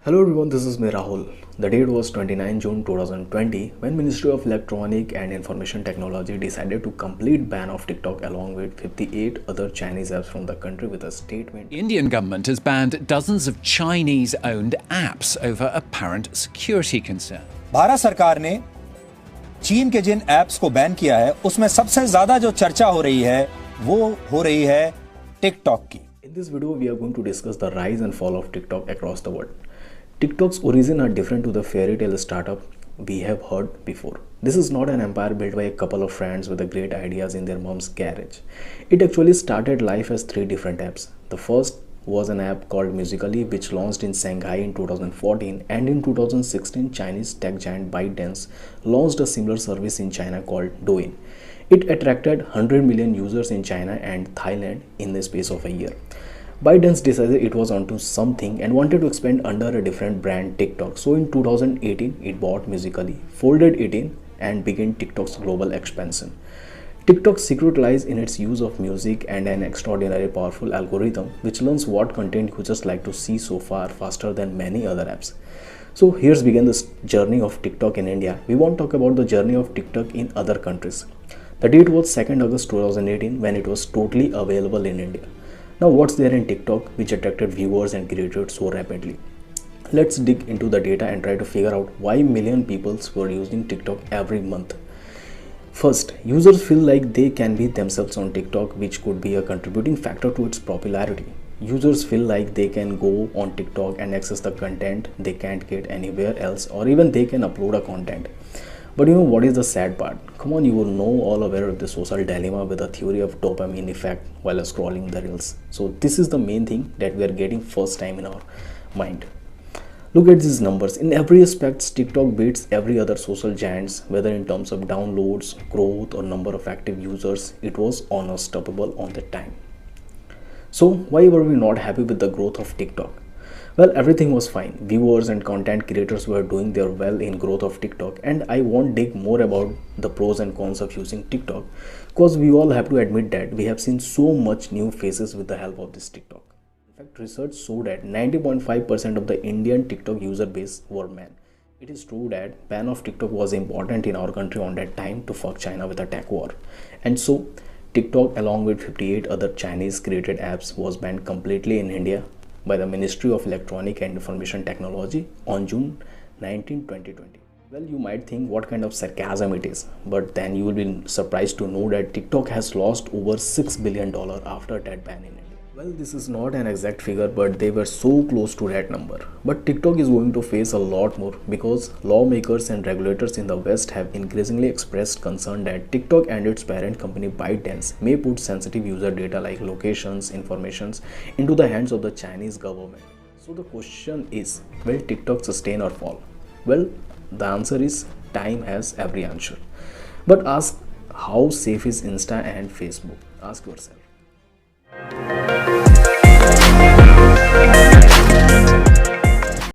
Hello everyone, this is me Rahul. The date was 29 June 2020 when Ministry of Electronic and Information Technology decided to complete ban of TikTok along with 58 other Chinese apps from the country with a statement. The Indian government has banned dozens of Chinese-owned apps over apparent security concern. Bharat सरकार ने चीन के जिन apps को ban किया है उसमें सबसे ज्यादा जो चर्चा हो रही है वो हो रही है टिकटॉक की. In this video, we are going to discuss the rise and fall of TikTok across the world. TikTok's origins are different to the fairy tale startup we have heard before. This is not an empire built by a couple of friends with the great ideas in their mom's garage. It actually started life as three different apps. The first was an app called Musical.ly, which launched in Shanghai in 2014, and in 2016 Chinese tech giant ByteDance launched a similar service in China called Douyin. It attracted 100 million users in China and Thailand in the space of a year. ByteDance decided it was onto something and wanted to expand under a different brand, TikTok. So in 2018, it bought Musical.ly, folded it in, and began TikTok's global expansion. TikTok's secret lies in its use of music and an extraordinarily powerful algorithm which learns what content users like to see so far faster than many other apps. So here's begin this journey of TikTok in India. We won't talk about the journey of TikTok in other countries. The date was 2nd August 2018 when it was totally available in India. Now what's there in TikTok which attracted viewers and creators so rapidly? Let's dig into the data and try to figure out why million people were using TikTok every month. First, users feel like they can be themselves on TikTok, which could be a contributing factor to its popularity. Users feel like they can go on TikTok and access the content they can't get anywhere else, or even they can upload a content. But you know what is the sad part? Come on, you will know all aware of the social dilemma with the theory of dopamine effect while scrolling the reels. So this is the main thing that we are getting first time in our mind. Look at these numbers. In every aspect, TikTok beats every other social giants, whether in terms of downloads, growth, or number of active users. It was unstoppable on the time. So why were we not happy with the growth of TikTok? Well, everything was fine. Viewers and content creators were doing their well in growth of TikTok, and I won't dig more about the pros and cons of using TikTok because we all have to admit that we have seen so much new faces with the help of this TikTok. In fact, research showed that 90.5% of the Indian TikTok user base were men. It is true that ban of TikTok was important in our country on that time to fuck China with a tech war. And so TikTok along with 58 other Chinese created apps was banned completely in India by the Ministry of Electronic and Information Technology on June 19, 2020. Well, you might think what kind of sarcasm it is, but then you will be surprised to know that TikTok has lost over $6 billion after that ban in India. Well, this is not an exact figure, but they were so close to that number. But TikTok is going to face a lot more because lawmakers and regulators in the West have increasingly expressed concern that TikTok and its parent company ByteDance may put sensitive user data like locations, informations into the hands of the Chinese government. So the question is, will TikTok sustain or fall? Well, the answer is time has every answer. But ask, how safe is Insta and Facebook? Ask yourself.